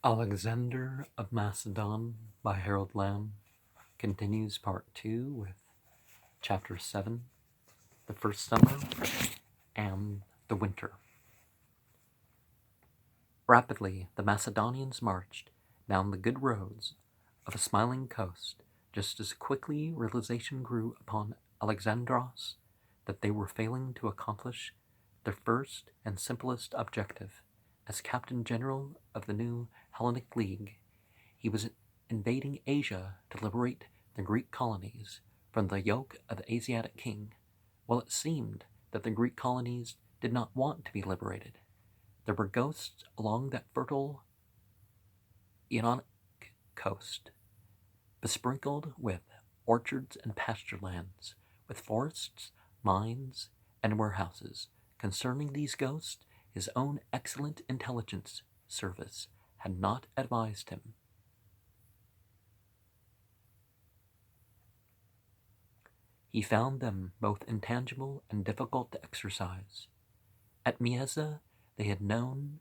Alexander of Macedon by Harold Lamb continues part 2 with chapter 7, the first summer and the winter. Rapidly, the Macedonians marched down the good roads of a smiling coast. Just as quickly realization grew upon Alexandros that they were failing to accomplish their first and simplest objective. As Captain General of the new Hellenic League, he was invading Asia to liberate the Greek colonies from the yoke of the Asiatic king. Well, it seemed that the Greek colonies did not want to be liberated. There were ghosts along that fertile Ionic coast, besprinkled with orchards and pasture lands, with forests, mines, and warehouses. Concerning these ghosts, his own excellent intelligence service had not advised him. He found them both intangible and difficult to exercise. At Mieza, they had known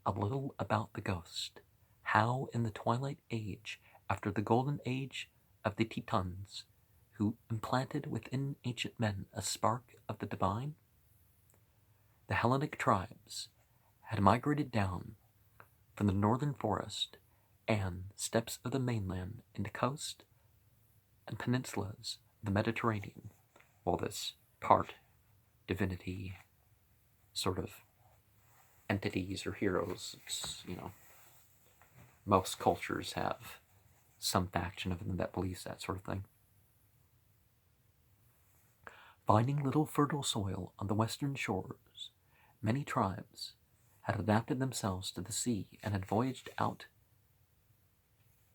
a little about the ghost, how in the twilight age, after the golden age of the Teutons, who implanted within ancient men a spark of the divine, the Hellenic tribes had migrated down from the northern forest and steppes of the mainland into coast and peninsulas of the Mediterranean. Well, this part divinity sort of entities or heroes, most cultures have some faction of them that believes that sort of thing. Finding little fertile soil on the western shores, many tribes had adapted themselves to the sea and had voyaged out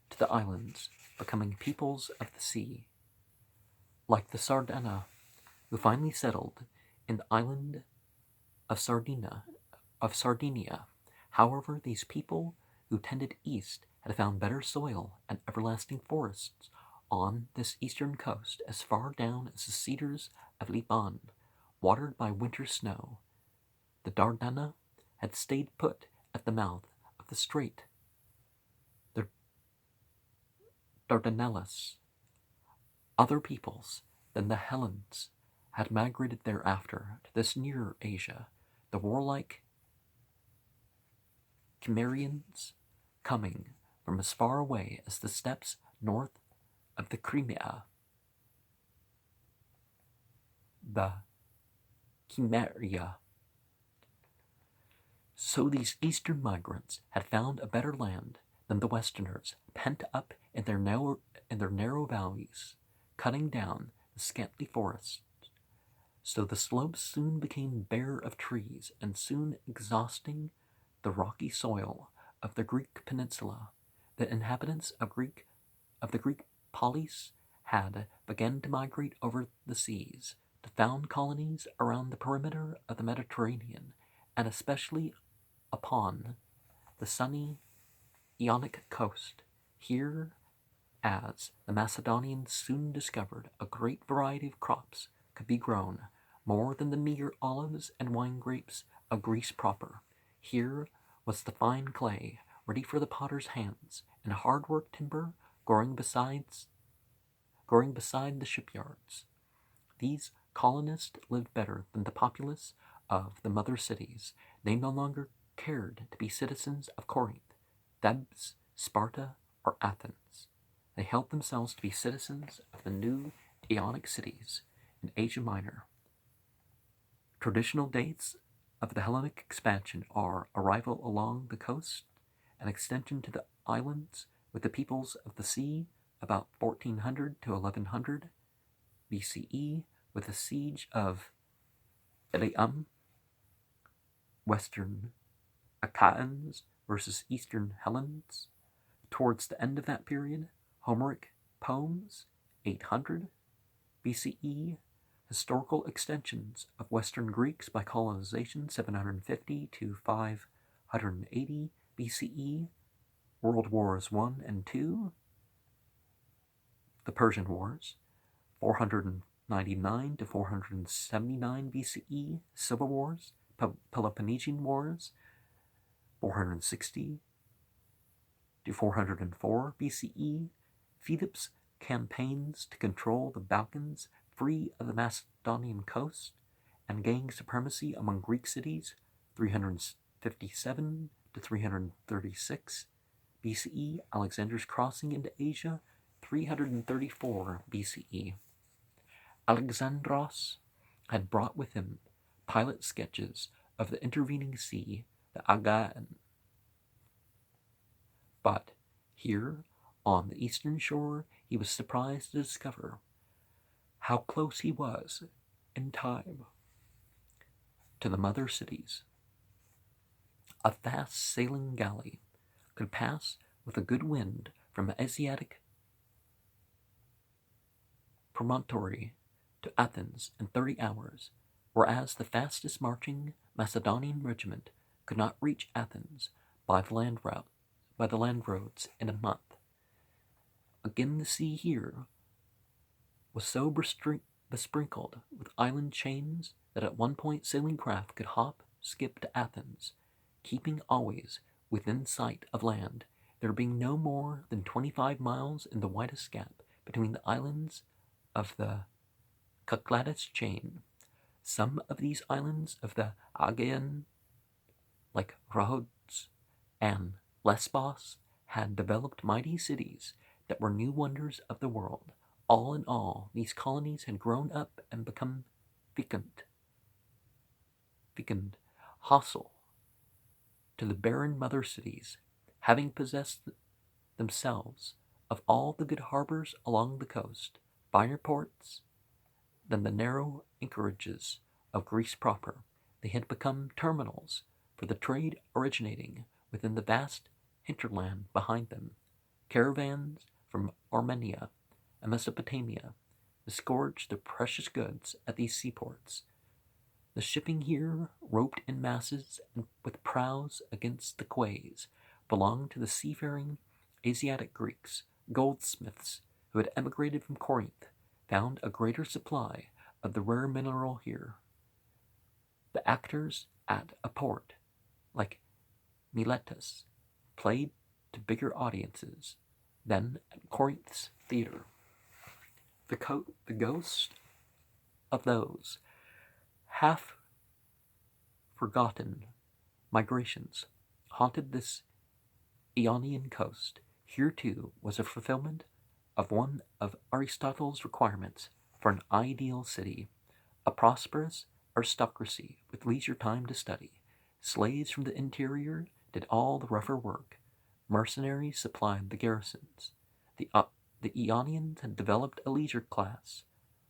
to the islands, becoming peoples of the sea, like the Sardana, who finally settled in the island of Sardinia. However, these people who tended east had found better soil and everlasting forests on this eastern coast, as far down as the cedars of Liban, watered by winter snow. The Dardana had stayed put at the mouth of the strait, the Dardanelles. Other peoples than the Hellenes had migrated thereafter to this nearer Asia, the warlike Cimmerians coming from as far away as the steppes north of the Crimea. The Cimmeria. So these eastern migrants had found a better land than the westerners, pent up in their narrow valleys, cutting down the scantly forests. So the slopes soon became bare of trees, and soon exhausting the rocky soil of the Greek peninsula, the inhabitants of the Greek polis had begun to migrate over the seas to found colonies around the perimeter of the Mediterranean, and especially upon the sunny Ionic coast. Here, as the Macedonians soon discovered, a great variety of crops could be grown, more than the meager olives and wine grapes of Greece proper. Here was the fine clay, ready for the potter's hands, and hard-worked timber growing beside the shipyards. These colonists lived better than the populace of the mother cities. They no longer cared to be citizens of Corinth, Thebes, Sparta, or Athens. They held themselves to be citizens of the new Ionic cities in Asia Minor. Traditional dates of the Hellenic expansion are arrival along the coast, an extension to the islands with the peoples of the sea about 1400 to 1100 BCE, with the siege of Ilium, western Achaeans versus eastern Hellenes. Towards the end of that period, Homeric poems, 800 BCE, historical extensions of Western Greeks by colonization, 750 to 580 BCE, World Wars I and II, the Persian Wars, 499 to 479 BCE, Civil Wars, Peloponnesian Wars, 460 to 404 BCE, Philip's campaigns to control the Balkans free of the Macedonian coast and gain supremacy among Greek cities 357 to 336 BCE, Alexander's crossing into Asia 334 BCE. Alexandros had brought with him pilot sketches of the intervening sea, the Aegean. But here, on the eastern shore, he was surprised to discover how close he was in time to the mother cities. A fast sailing galley could pass with a good wind from Asiatic promontory to Athens in 30 hours, whereas the fastest marching Macedonian regiment could not reach Athens by the land roads in a month. Again, the sea here was so besprinkled with island chains that at one point sailing craft could hop, skip to Athens, keeping always within sight of land, there being no more than 25 miles in the widest gap between the islands of the Cyclades chain. Some of these islands of the Aegean, like Rhodes and Lesbos, had developed mighty cities that were new wonders of the world. All in all, these colonies had grown up and become fecund, hostile to the barren mother cities, having possessed themselves of all the good harbors along the coast, finer ports than the narrow anchorages of Greece proper. They had become terminals for the trade originating within the vast hinterland behind them. Caravans from Armenia and Mesopotamia disgorged their precious goods at these seaports. The shipping here, roped in masses and with prows against the quays, belonged to the seafaring Asiatic Greeks. Goldsmiths who had emigrated from Corinth found a greater supply of the rare mineral here. The actors at a port, like Miletus, played to bigger audiences than at Corinth's theater. The ghost of those half-forgotten migrations haunted this Ionian coast. Here, too, was a fulfillment of one of Aristotle's requirements for an ideal city: a prosperous aristocracy with leisure time to study. Slaves from the interior did all the rougher work. Mercenaries supplied the garrisons. The Ionians had developed a leisure class,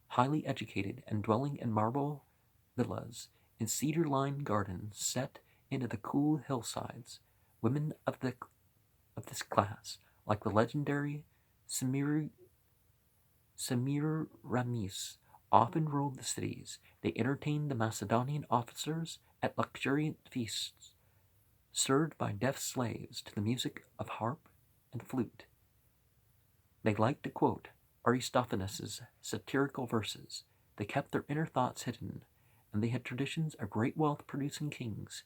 highly educated and dwelling in marble villas in cedar-lined gardens set into the cool hillsides. Women of this class, like the legendary Semiramis, often ruled the cities. They entertained the Macedonian officers at luxuriant feasts, served by deaf slaves to the music of harp and flute. They liked to quote Aristophanes' satirical verses. They kept their inner thoughts hidden, and they had traditions of great wealth-producing kings.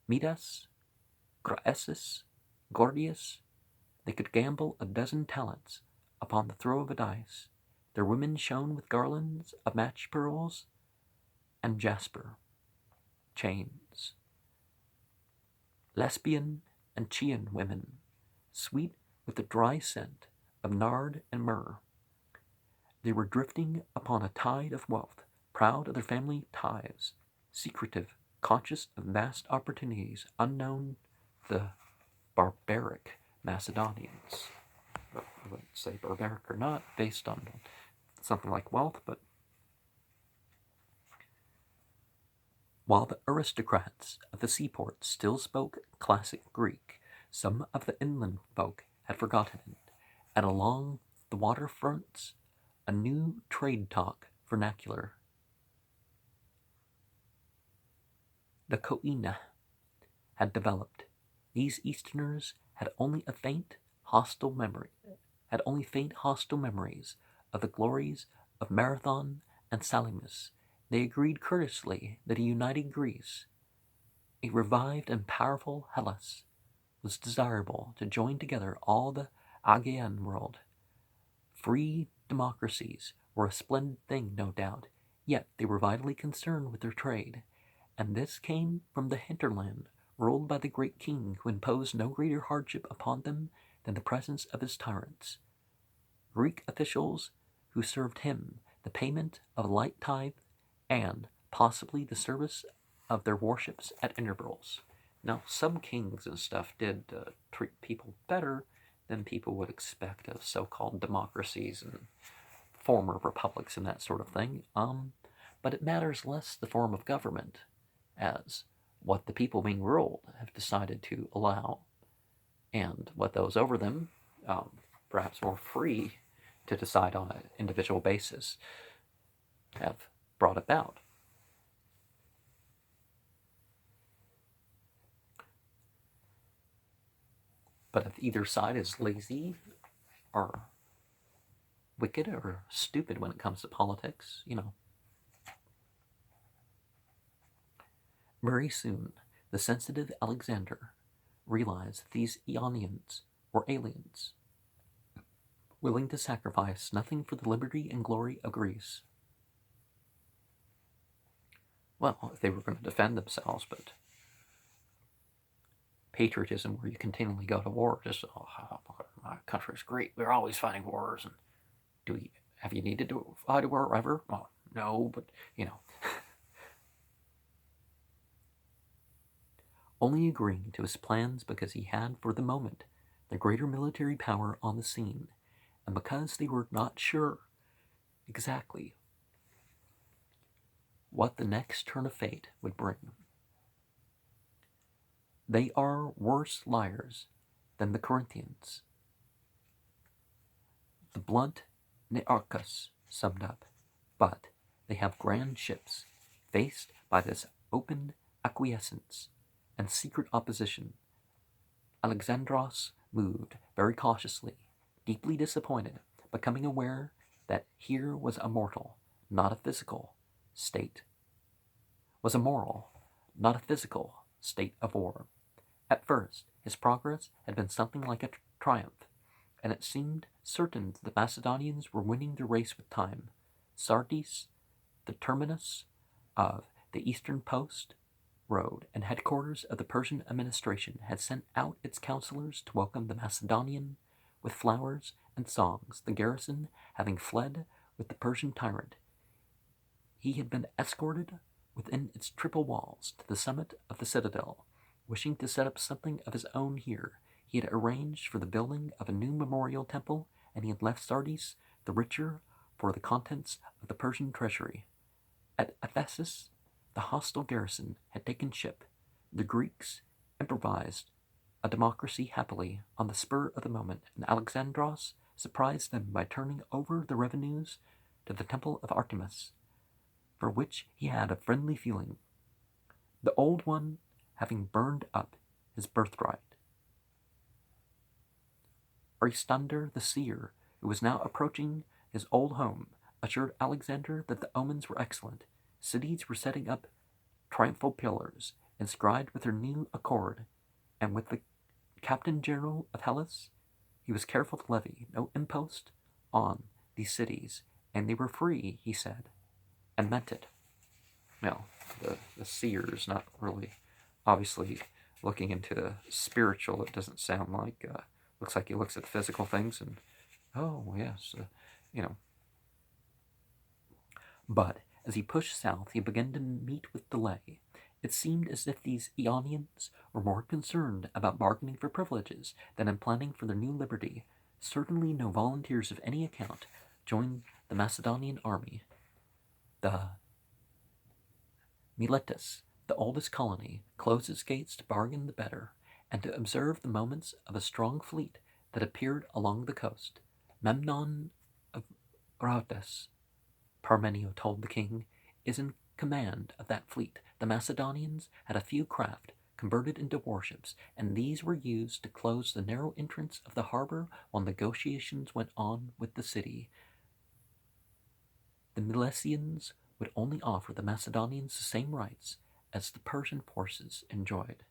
Midas, Croesus, Gordius. They could gamble a dozen talents upon the throw of a dice. Their women shone with garlands of match pearls and jasper chains. Lesbian and Chian women, sweet with the dry scent of nard and myrrh. They were drifting upon a tide of wealth, proud of their family ties, secretive, conscious of vast opportunities unknown to the barbaric Macedonians. I wouldn't say barbaric or not, based on something like wealth, but while the aristocrats of the seaports still spoke classic Greek, some of the inland folk had forgotten it, and along the waterfronts a new trade talk vernacular, the Koina, had developed. These Easterners had only faint hostile memories of the glories of Marathon and Salamis. They agreed courteously that a united Greece, a revived and powerful Hellas, was desirable to join together all the Achaean world. Free democracies were a splendid thing, no doubt, yet they were vitally concerned with their trade, and this came from the hinterland, ruled by the great king who imposed no greater hardship upon them than the presence of his tyrants. Greek officials who served him the payment of a light tithe and possibly the service of their warships at intervals. Now, some kings and stuff did treat people better than people would expect of so-called democracies and former republics and that sort of thing. But it matters less the form of government as what the people being ruled have decided to allow, and what those over them, perhaps more free to decide on an individual basis, have brought about. But if either side is lazy or wicked or stupid when it comes to politics, Very soon, the sensitive Alexander realized that these Ionians were aliens, willing to sacrifice nothing for the liberty and glory of Greece. Well, if they were going to defend themselves, but patriotism where you continually go to war, just, my country's great, we're always fighting wars, and have you needed to fight a war ever? Well, no, but, only agreeing to his plans because he had, for the moment, the greater military power on the scene, and because they were not sure exactly what the next turn of fate would bring. They are worse liars than the Corinthians. The blunt Nearchus summed up, but they have grand ships. Faced by this open acquiescence and secret opposition, Alexandros moved very cautiously, deeply disappointed, becoming aware that here was a mortal, not a physical, state, was a moral, not a physical, state of war. At first, his progress had been something like a triumph, and it seemed certain that the Macedonians were winning the race with time. Sardis, the terminus of the eastern post road and headquarters of the Persian administration, had sent out its counselors to welcome the Macedonian with flowers and songs, the garrison having fled with the Persian tyrant. He had been escorted within its triple walls to the summit of the citadel. Wishing to set up something of his own here, he had arranged for the building of a new memorial temple, and he had left Sardis the richer for the contents of the Persian treasury. At Ephesus, the hostile garrison had taken ship. The Greeks improvised a democracy happily on the spur of the moment, and Alexandros surprised them by turning over the revenues to the temple of Artemis, for which he had a friendly feeling, the old one having burned up his birthright. Aristander the seer, who was now approaching his old home, assured Alexander that the omens were excellent. Cities were setting up triumphal pillars, inscribed with their new accord, and with the captain general of Hellas, he was careful to levy no impost on these cities, and they were free, he said, and meant it. Now, the seer is not really, obviously, looking into the spiritual. It doesn't sound like, looks like he looks at physical things and, oh, yes, But as he pushed south, he began to meet with delay. It seemed as if these Ionians were more concerned about bargaining for privileges than in planning for their new liberty. Certainly no volunteers of any account joined the Macedonian army. The Miletus, the oldest colony, closed its gates to bargain the better, and to observe the moments of a strong fleet that appeared along the coast. Memnon of Rhodes, Parmenio told the king, is in command of that fleet. The Macedonians had a few craft converted into warships, and these were used to close the narrow entrance of the harbor while negotiations went on with the city. The Milesians would only offer the Macedonians the same rights as the Persian forces enjoyed.